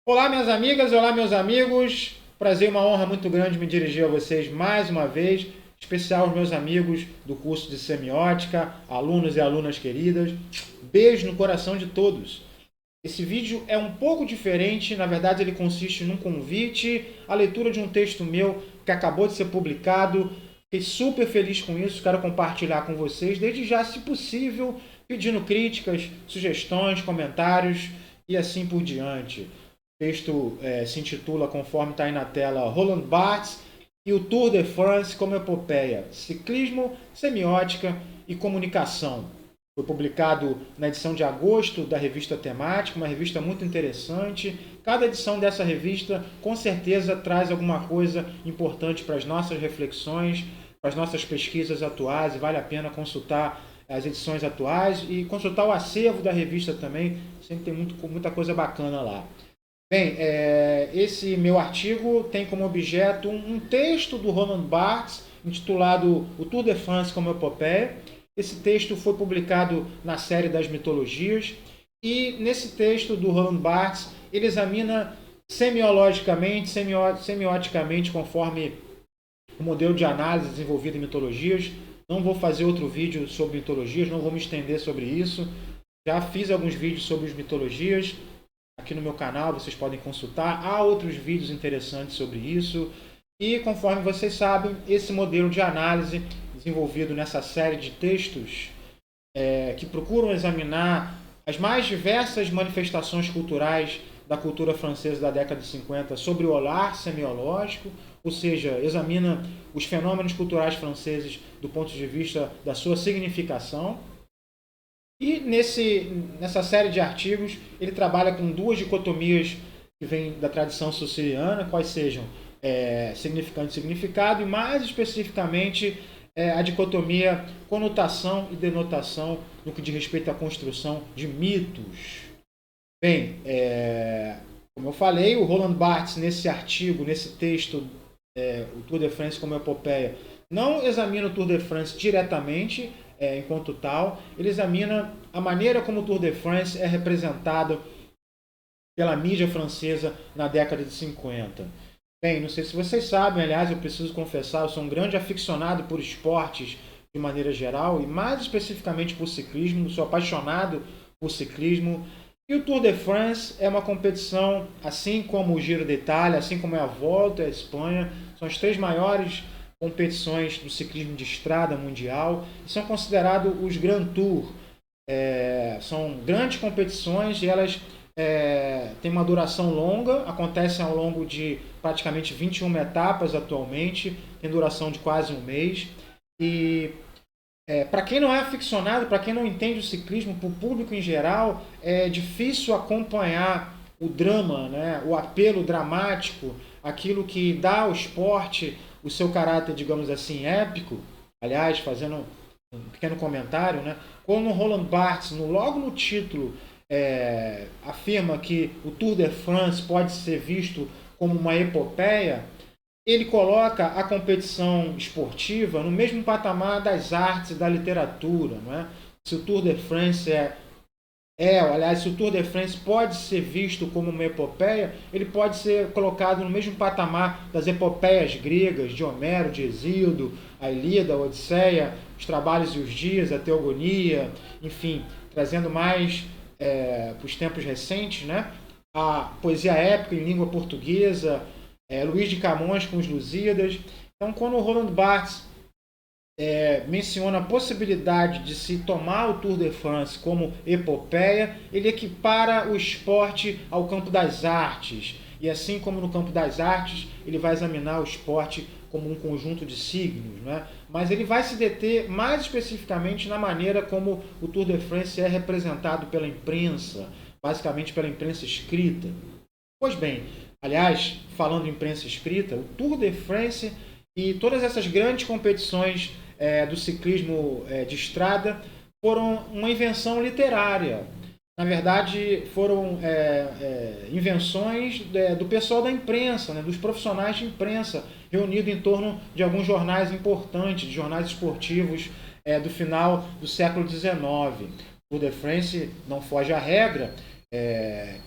Olá, minhas amigas, olá, meus amigos. Prazer e uma honra muito grande me dirigir a vocês mais uma vez, especial aos meus amigos do curso de semiótica, alunos e alunas queridas. Beijo no coração de todos. Esse vídeo é um pouco diferente, na verdade ele consiste num convite à leitura de um texto meu que acabou de ser publicado. Fiquei super feliz com isso, quero compartilhar com vocês, desde já, se possível, pedindo críticas, sugestões, comentários e assim por diante. O texto se intitula, conforme está aí na tela, Roland Barthes e o Tour de France como epopeia, ciclismo, semiótica e comunicação. Foi publicado na edição de agosto da revista Temática, uma revista muito interessante. Cada edição dessa revista, com certeza, traz alguma coisa importante para as nossas reflexões, para as nossas pesquisas atuais, e vale a pena consultar as edições atuais e consultar o acervo da revista também, sempre tem muita coisa bacana lá. Bem, esse meu artigo tem como objeto um texto do Roland Barthes, intitulado O Tour de France como epopeia. Esse texto foi publicado na série das mitologias, e nesse texto do Roland Barthes, ele examina semiologicamente, semioticamente, conforme o modelo de análise desenvolvido em mitologias. Não vou fazer outro vídeo sobre mitologias, não vou me estender sobre isso. Já fiz alguns vídeos sobre as mitologias aqui no meu canal, vocês podem consultar. Há outros vídeos interessantes sobre isso. E conforme vocês sabem, esse modelo de análise desenvolvido nessa série de textos que procuram examinar as mais diversas manifestações culturais da cultura francesa da década de 50 sobre o olhar semiológico, ou seja, examina os fenômenos culturais franceses do ponto de vista da sua significação. E nessa série de artigos, ele trabalha com duas dicotomias que vêm da tradição siciliana, quais sejam significante e significado, e mais especificamente a dicotomia conotação e denotação no que diz respeito à construção de mitos. Bem, como eu falei, o Roland Barthes, nesse artigo, nesse texto, o Tour de France como epopeia, não examina o Tour de France diretamente, enquanto tal, ele examina a maneira como o Tour de France é representado pela mídia francesa na década de 50. Bem, não sei se vocês sabem, aliás, eu preciso confessar, eu sou um grande aficionado por esportes de maneira geral, e mais especificamente por ciclismo, sou apaixonado por ciclismo. E o Tour de France é uma competição, assim como o Giro de Itália, assim como é a Volta à Espanha, são as três maiores competições do ciclismo de estrada mundial, e são considerados os Grand Tour. São grandes competições e elas têm uma duração longa, acontecem ao longo de praticamente 21 etapas atualmente, tem duração de quase um mês. E para quem não é aficionado, para quem não entende o ciclismo, para o público em geral, é difícil acompanhar o drama, né? O apelo dramático, aquilo que dá ao esporte o seu caráter, digamos assim, épico. Aliás, fazendo um pequeno comentário, né? Quando o Roland Barthes, logo no título, afirma que o Tour de France pode ser visto como uma epopeia, ele coloca a competição esportiva no mesmo patamar das artes e da literatura. Não é? Se o Tour de France aliás, se o Tour de France pode ser visto como uma epopeia, ele pode ser colocado no mesmo patamar das epopeias gregas, de Homero, de Hesíodo, a Ilíada, a Odisseia, os Trabalhos e os Dias, a Teogonia, enfim, trazendo mais para os tempos recentes, né? A poesia épica em língua portuguesa, Luís de Camões com os Lusíadas. Então, quando o Roland Barthes menciona a possibilidade de se tomar o Tour de France como epopeia, ele equipara o esporte ao campo das artes. E assim como no campo das artes, ele vai examinar o esporte como um conjunto de signos, né? Mas ele vai se deter mais especificamente na maneira como o Tour de France é representado pela imprensa, basicamente pela imprensa escrita. Pois bem, aliás, falando em imprensa escrita, o Tour de France e todas essas grandes competições do ciclismo de estrada foram uma invenção literária. Na verdade, foram invenções do pessoal da imprensa, né, dos profissionais de imprensa, reunidos em torno de alguns jornais importantes, de jornais esportivos do final do século XIX. O Tour de France não foge à regra.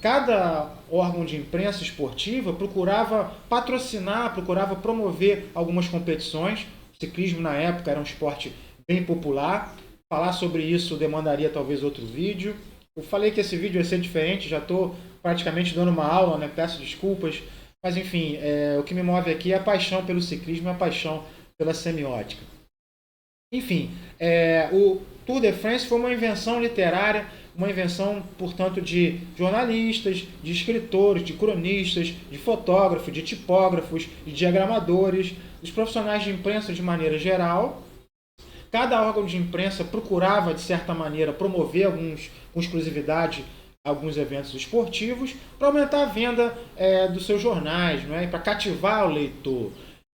cada órgão de imprensa esportiva procurava patrocinar, procurava promover algumas competições. O ciclismo na época era um esporte bem popular. Falar sobre isso demandaria talvez outro vídeo. Eu falei que esse vídeo ia ser diferente, já estou praticamente dando uma aula, né? Peço desculpas. Mas enfim, o que me move aqui é a paixão pelo ciclismo e a paixão pela semiótica. Enfim, o Tour de France foi uma invenção literária, uma invenção, portanto, de jornalistas, de escritores, de cronistas, de fotógrafos, de tipógrafos, de diagramadores, dos profissionais de imprensa de maneira geral. Cada órgão de imprensa procurava, de certa maneira, promover com exclusividade alguns eventos esportivos para aumentar a venda dos seus jornais, não é? E para cativar o leitor.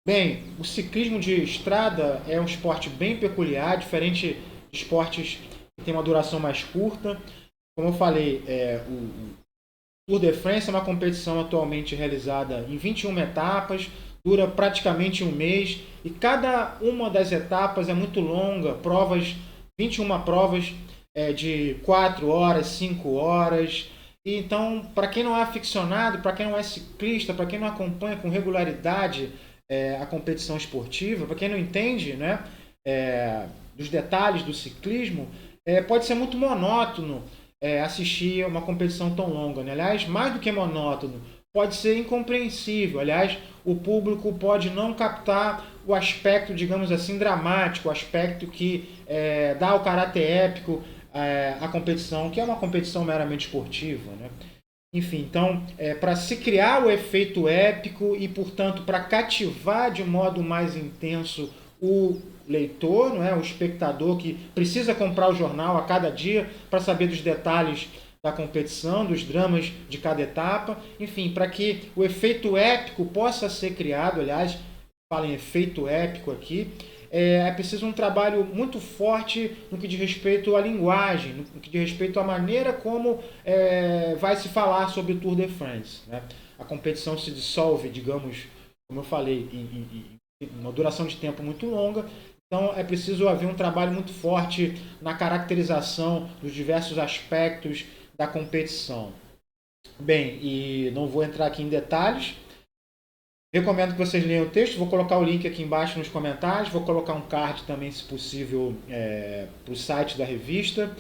Bem, o ciclismo de estrada é um esporte bem peculiar, diferente de esportes que têm uma duração mais curta. Como eu falei, o Tour de France é uma competição atualmente realizada em 21 etapas, dura praticamente um mês, e cada uma das etapas é muito longa, 21 provas de 4 horas, 5 horas. E então, para quem não é aficionado, para quem não é ciclista, para quem não acompanha com regularidade a competição esportiva, para quem não entende, né, dos detalhes do ciclismo, pode ser muito monótono assistir uma competição tão longa, né? Aliás, mais do que monótono, pode ser incompreensível. Aliás, o público pode não captar o aspecto, digamos assim, dramático, o aspecto que dá o caráter épico à competição, que é uma competição meramente esportiva, né? Enfim, então, para se criar o efeito épico e, portanto, para cativar de modo mais intenso o leitor, não é? O espectador que precisa comprar o jornal a cada dia para saber dos detalhes da competição, dos dramas de cada etapa, enfim, para que o efeito épico possa ser criado. Aliás, falo em efeito épico aqui, é preciso um trabalho muito forte no que diz respeito à linguagem, no que diz respeito à maneira como vai se falar sobre o Tour de France, né? A competição se dissolve, digamos, como eu falei, em uma duração de tempo muito longa. Então é preciso haver um trabalho muito forte na caracterização dos diversos aspectos da competição. Bem, e não vou entrar aqui em detalhes. Recomendo que vocês leiam o texto. Vou colocar o link aqui embaixo nos comentários. Vou colocar um card também, se possível, para o site da revista.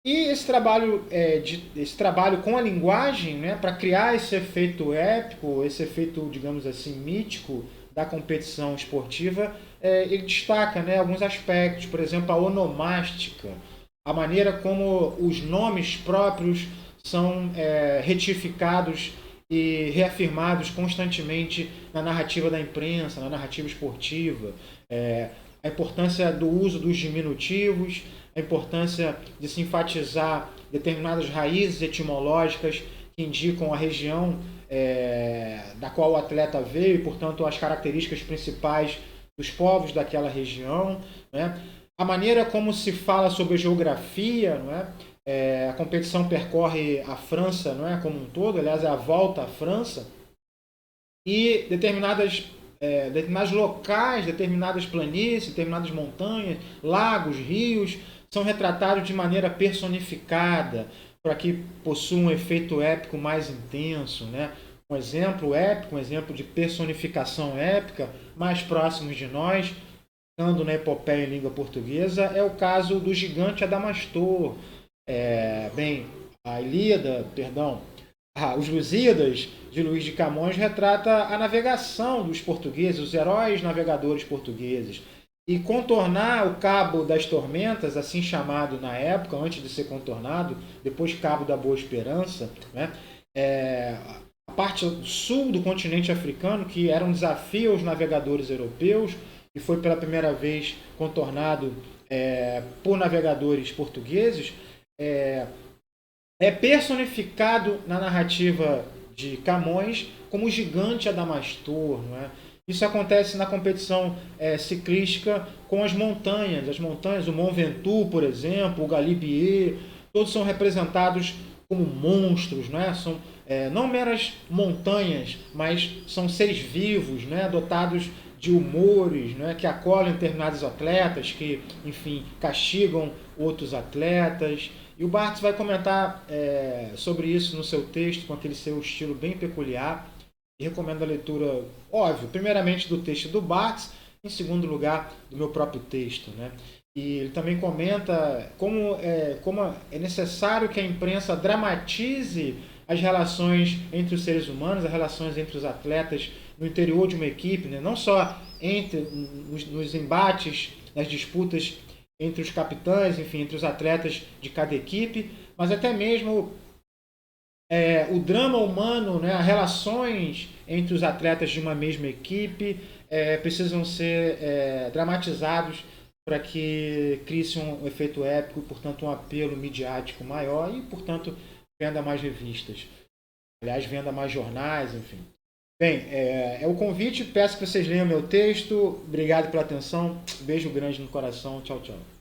E esse trabalho com a linguagem, né, para criar esse efeito épico, esse efeito, digamos assim, mítico da competição esportiva, ele destaca, né, alguns aspectos. Por exemplo, a onomástica, a maneira como os nomes próprios são retificados e reafirmados constantemente na narrativa da imprensa, na narrativa esportiva, a importância do uso dos diminutivos, a importância de se enfatizar determinadas raízes etimológicas que indicam a região da qual o atleta veio e, portanto, as características principais dos povos daquela região, né? A maneira como se fala sobre a geografia, não é? A competição percorre a França, não é, como um todo, aliás, é a volta à França, e determinados locais, determinadas planícies, determinadas montanhas, lagos, rios, são retratados de maneira personificada, para que possua um efeito épico mais intenso, né? Um exemplo épico, um exemplo de personificação épica, mais próximos de nós, estando na epopeia em língua portuguesa, é o caso do gigante Adamastor. A Ilíada, os Lusíadas de Luís de Camões retrata a navegação dos portugueses, os heróis navegadores portugueses. E contornar o Cabo das Tormentas, assim chamado na época, antes de ser contornado, depois Cabo da Boa Esperança, né? A parte sul do continente africano, que era um desafio aos navegadores europeus, e foi pela primeira vez contornado por navegadores portugueses, é personificado na narrativa de Camões como o gigante Adamastor, não é? Isso acontece na competição ciclística com as montanhas, o Mont Ventoux, por exemplo, o Galibier, todos são representados como monstros, não é? São não meras montanhas, mas são seres vivos, né? Dotados de humores, né? Que acolhem determinados atletas, que, enfim, castigam outros atletas. E o Barthes vai comentar sobre isso no seu texto, com aquele seu estilo bem peculiar. E recomendo a leitura, óbvio, primeiramente do texto do Barthes, em segundo lugar do meu próprio texto, né? E ele também comenta como é necessário que a imprensa dramatize as relações entre os seres humanos, as relações entre os atletas no interior de uma equipe, né? Não só nos embates, nas disputas entre os capitães, enfim, entre os atletas de cada equipe, mas até mesmo o drama humano, né, as relações entre os atletas de uma mesma equipe precisam ser dramatizados para que crie-se um efeito épico, portanto um apelo midiático maior e, portanto, venda mais revistas. Aliás, venda mais jornais, enfim. Bem, é o convite, peço que vocês leiam meu texto. Obrigado pela atenção, beijo grande no coração, tchau, tchau.